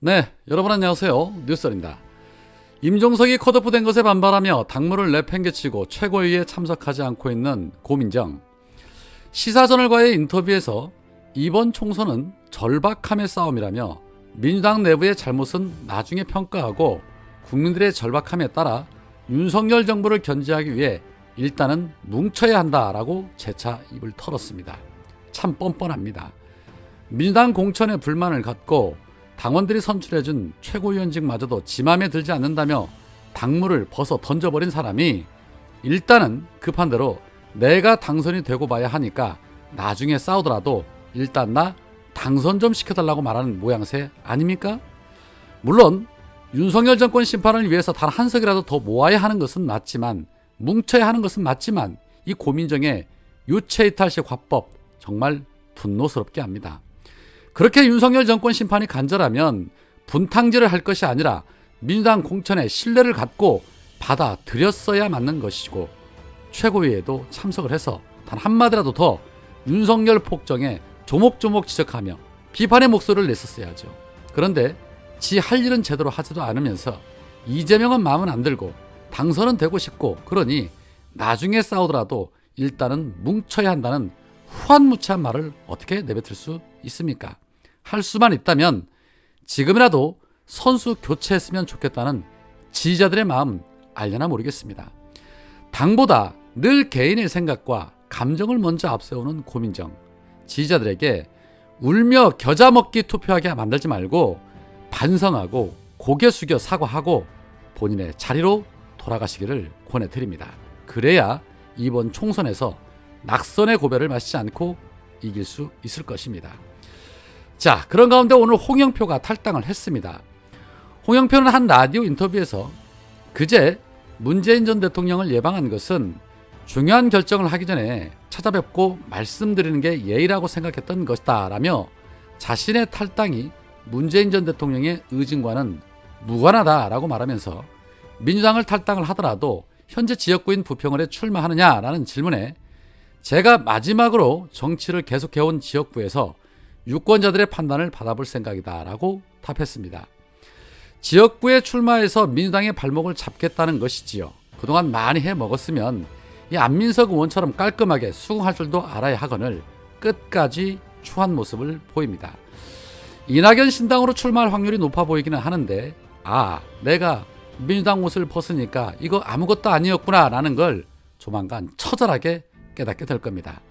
네, 여러분 안녕하세요. 뉴스입니다. 임종석이 컷오프된 것에 반발하며 당무를 내팽개치고 최고위에 참석하지 않고 있는 고민정. 시사저널과의 인터뷰에서 이번 총선은 절박함의 싸움이라며 민주당 내부의 잘못은 나중에 평가하고 국민들의 절박함에 따라 윤석열 정부를 견제하기 위해 일단은 뭉쳐야 한다라고 재차 입을 털었습니다. 참 뻔뻔합니다. 민주당 공천에 불만을 갖고 당원들이 선출해준 최고위원직마저도 지 맘에 들지 않는다며 당무를 벗어 던져버린 사람이 일단은 급한 대로 내가 당선이 되고 봐야 하니까 나중에 싸우더라도 일단 나 당선 좀 시켜달라고 말하는 모양새 아닙니까? 물론 윤석열 정권 심판을 위해서 단 한 석이라도 더 모아야 하는 것은 맞지만, 뭉쳐야 하는 것은 맞지만, 이 고민정의 유체이탈식 화법 정말 분노스럽게 합니다. 그렇게 윤석열 정권 심판이 간절하면 분탕질을 할 것이 아니라 민주당 공천에 신뢰를 갖고 받아들였어야 맞는 것이고, 최고위에도 참석을 해서 단 한마디라도 더 윤석열 폭정에 조목조목 지적하며 비판의 목소리를 냈었어야죠. 그런데 지 할 일은 제대로 하지도 않으면서 이재명은 마음은 안 들고 당선은 되고 싶고, 그러니 나중에 싸우더라도 일단은 뭉쳐야 한다는 후한무치한 말을 어떻게 내뱉을 수 있습니까? 할 수만 있다면 지금이라도 선수 교체했으면 좋겠다는 지지자들의 마음 알려나 모르겠습니다. 당보다 늘 개인의 생각과 감정을 먼저 앞세우는 고민정. 지지자들에게 울며 겨자 먹기 투표하게 만들지 말고 반성하고 고개 숙여 사과하고 본인의 자리로 돌아가시기를 권해드립니다. 그래야 이번 총선에서 낙선의 고배를 마시지 않고 이길 수 있을 것입니다. 자, 그런 가운데 오늘 홍영표가 탈당을 했습니다. 홍영표는 한 라디오 인터뷰에서 그제 문재인 전 대통령을 예방한 것은 중요한 결정을 하기 전에 찾아뵙고 말씀드리는 게 예의라고 생각했던 것이다 라며 자신의 탈당이 문재인 전 대통령의 의진과는 무관하다라고 말하면서 민주당을 탈당을 하더라도 현재 지역구인 부평을에 출마하느냐라는 질문에 제가 마지막으로 정치를 계속해온 지역구에서 유권자들의 판단을 받아볼 생각이다 라고 답했습니다. 지역구에 출마해서 민주당의 발목을 잡겠다는 것이지요. 그동안 많이 해먹었으면 이 안민석 의원처럼 깔끔하게 수긍할 줄도 알아야 하거늘 끝까지 추한 모습을 보입니다. 이낙연 신당으로 출마할 확률이 높아 보이기는 하는데, 내가 민주당 옷을 벗으니까 이거 아무것도 아니었구나 라는 걸 조만간 처절하게 깨닫게 될 겁니다.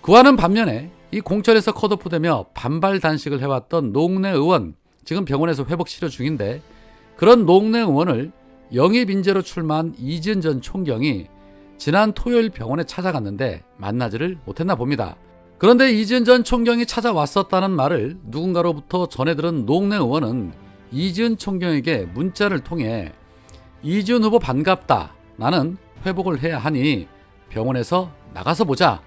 그와는 반면에 이 공천에서 컷오프되며 반발 단식을 해왔던 노웅래 의원, 지금 병원에서 회복 치료 중인데, 그런 노웅래 의원을 영입 인재로 출마한 이지은 전 총경이 지난 토요일 병원에 찾아갔는데 만나지를 못했나 봅니다. 그런데 이지은 전 총경이 찾아왔었다는 말을 누군가로부터 전해들은 노웅래 의원은 이지은 총경에게 문자를 통해 이지은 후보 반갑다. 나는 회복을 해야 하니 병원에서 나가서 보자.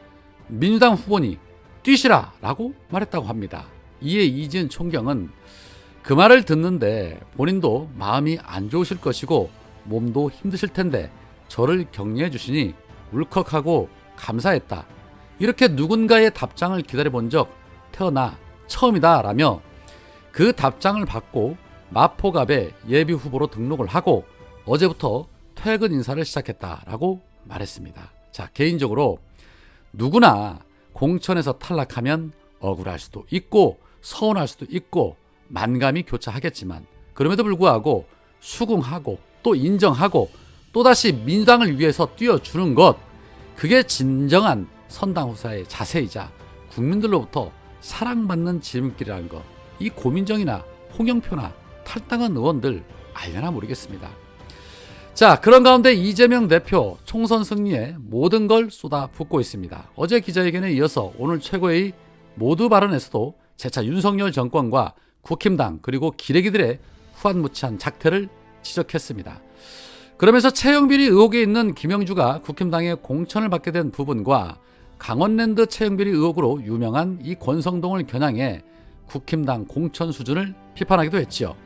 민주당 후보니 뛰시라 라고 말했다고 합니다. 이에 이지은 총경은 그 말을 듣는데 본인도 마음이 안 좋으실 것이고 몸도 힘드실 텐데 저를 격려해 주시니 울컥하고 감사했다. 이렇게 누군가의 답장을 기다려본 적 태어나 처음이다 라며 그 답장을 받고 마포갑에 예비 후보로 등록을 하고 어제부터 퇴근 인사를 시작했다라고 말했습니다. 자, 개인적으로 누구나 공천에서 탈락하면 억울할 수도 있고 서운할 수도 있고 만감이 교차하겠지만, 그럼에도 불구하고 수긍하고 또 인정하고 또다시 민주당을 위해서 뛰어주는 것, 그게 진정한 선당후사의 자세이자 국민들로부터 사랑받는 지름길이라는 것, 이 고민정이나 홍영표나 탈당한 의원들 알려나 모르겠습니다. 자, 그런 가운데 이재명 대표 총선 승리에 모든 걸 쏟아붓고 있습니다. 어제 기자회견에 이어서 오늘 최고의 모두 발언에서도 재차 윤석열 정권과 국힘당 그리고 기레기들의 후한무치한 작태를 지적했습니다. 그러면서 채용비리 의혹에 있는 김영주가 국힘당의 공천을 받게 된 부분과 강원랜드 채용비리 의혹으로 유명한 이 권성동을 겨냥해 국힘당 공천 수준을 비판하기도 했지요.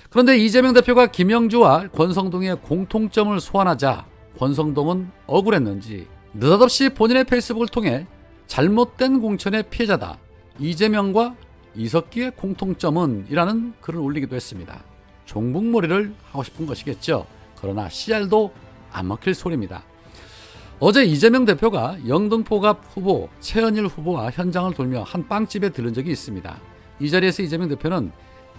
그런데 이재명 대표가 김영주와 권성동의 공통점을 소환하자 권성동은 억울했는지 느닷없이 본인의 페이스북을 통해 잘못된 공천의 피해자다, 이재명과 이석기의 공통점은 이라는 글을 올리기도 했습니다. 종북몰이를 하고 싶은 것이겠죠. 그러나 씨알도 안 먹힐 소리입니다. 어제 이재명 대표가 영등포갑 후보 최은일 후보와 현장을 돌며 한 빵집에 들른 적이 있습니다. 이 자리에서 이재명 대표는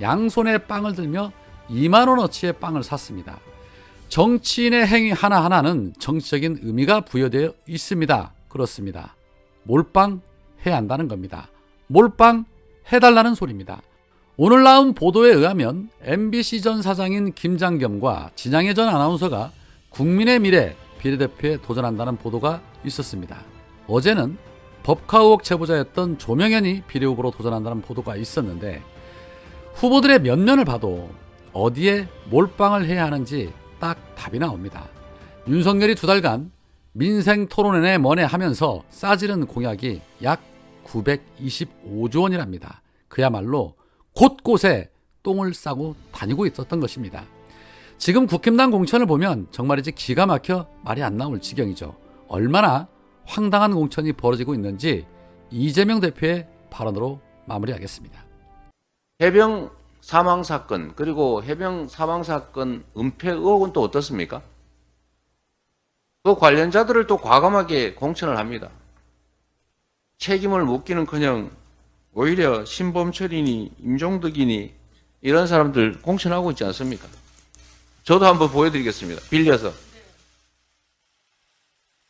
양손에 빵을 들며 2만 원어치의 빵을 샀습니다. 정치인의 행위 하나하나는 정치적인 의미가 부여되어 있습니다. 그렇습니다. 몰빵 해야 한다는 겁니다. 몰빵 해달라는 소리입니다. 오늘 나온 보도에 의하면 MBC 전 사장인 김장겸과 진양혜 전 아나운서가 국민의 미래 비례대표에 도전한다는 보도가 있었습니다. 어제는 법카 의혹 제보자였던 조명현이 비례후보로 도전한다는 보도가 있었는데 후보들의 면면을 봐도 어디에 몰빵을 해야 하는지 딱 답이 나옵니다. 윤석열이 2달간 민생 토론회에 뭐네 하면서 싸지른 공약이 약 925조 원이랍니다. 그야말로 곳곳에 똥을 싸고 다니고 있었던 것입니다. 지금 국힘당 공천을 보면 정말이지 기가 막혀 말이 안 나올 지경이죠. 얼마나 황당한 공천이 벌어지고 있는지 이재명 대표의 발언으로 마무리하겠습니다. 해병 사망 사건 그리고 해병 사망 사건 은폐 의혹은 또 어떻습니까? 또 관련자들을 또 과감하게 공천을 합니다. 책임을 묻기는커녕 오히려 신범철이니 임종덕이니 이런 사람들 공천하고 있지 않습니까? 저도 한번 보여드리겠습니다. 빌려서.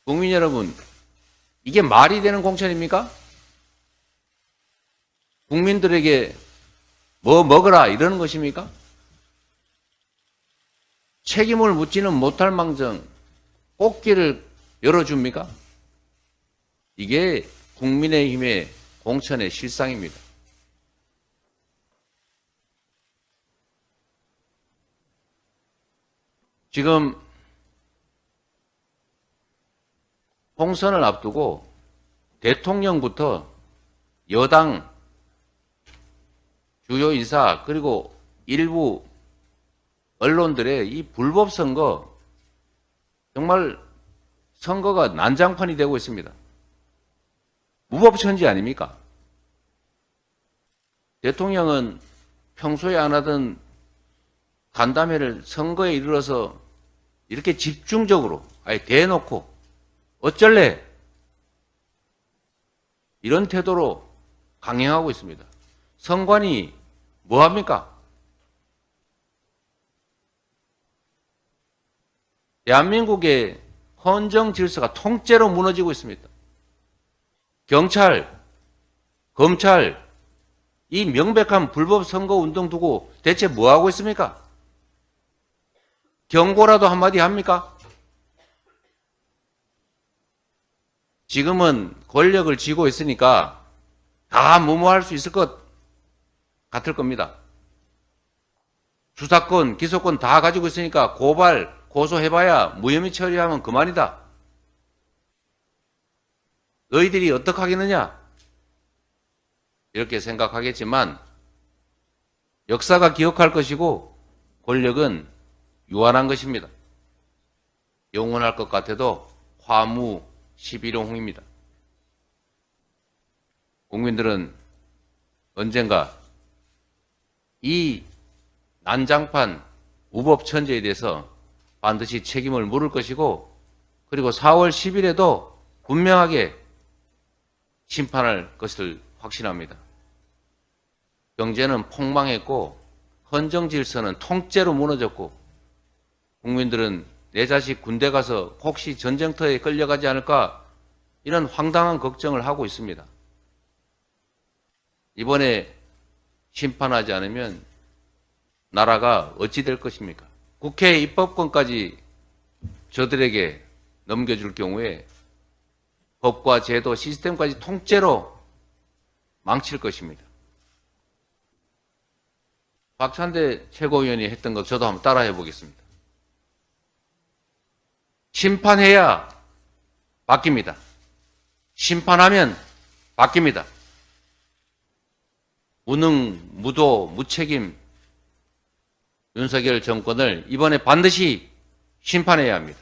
국민 여러분, 이게 말이 되는 공천입니까? 국민들에게 뭐 먹어라 이러는 것입니까? 책임을 묻지는 못할 망정 꽃길을 열어줍니까? 이게 국민의힘의 공천의 실상입니다. 지금 총선을 앞두고 대통령부터 여당 주요 인사 그리고 일부 언론들의 이 불법 선거 정말 선거가 난장판이 되고 있습니다. 무법천지 아닙니까? 대통령은 평소에 안 하던 간담회를 선거에 이르러서 이렇게 집중적으로 아예 대놓고 어쩔래? 이런 태도로 강행하고 있습니다. 선관위 뭐합니까? 대한민국의 헌정 질서가 통째로 무너지고 있습니다. 경찰, 검찰, 이 명백한 불법 선거 운동 두고 대체 뭐 하고 있습니까? 경고라도 한마디 합니까? 지금은 권력을 쥐고 있으니까 다 무모할 수 있을 것 같을 겁니다. 수사권, 기소권 다 가지고 있으니까 고발, 고소해봐야 무혐의 처리하면 그만이다. 너희들이 어떻게 하겠느냐? 이렇게 생각하겠지만 역사가 기억할 것이고 권력은 유한한 것입니다. 영원할 것 같아도 화무 11호홍입니다. 국민들은 언젠가 이 난장판 무법천지에 대해서 반드시 책임을 물을 것이고 그리고 4월 10일에도 분명하게 심판할 것을 확신합니다. 경제는 폭망했고 헌정 질서는 통째로 무너졌고 국민들은 내 자식 군대 가서 혹시 전쟁터에 끌려가지 않을까 이런 황당한 걱정을 하고 있습니다. 이번에 심판하지 않으면 나라가 어찌 될 것입니까? 국회 입법권까지 저들에게 넘겨줄 경우에 법과 제도, 시스템까지 통째로 망칠 것입니다. 박찬대 최고위원이 했던 것 저도 한번 따라해 보겠습니다. 심판해야 바뀝니다. 심판하면 바뀝니다. 무능, 무도, 무책임 윤석열 정권을 이번에 반드시 심판해야 합니다.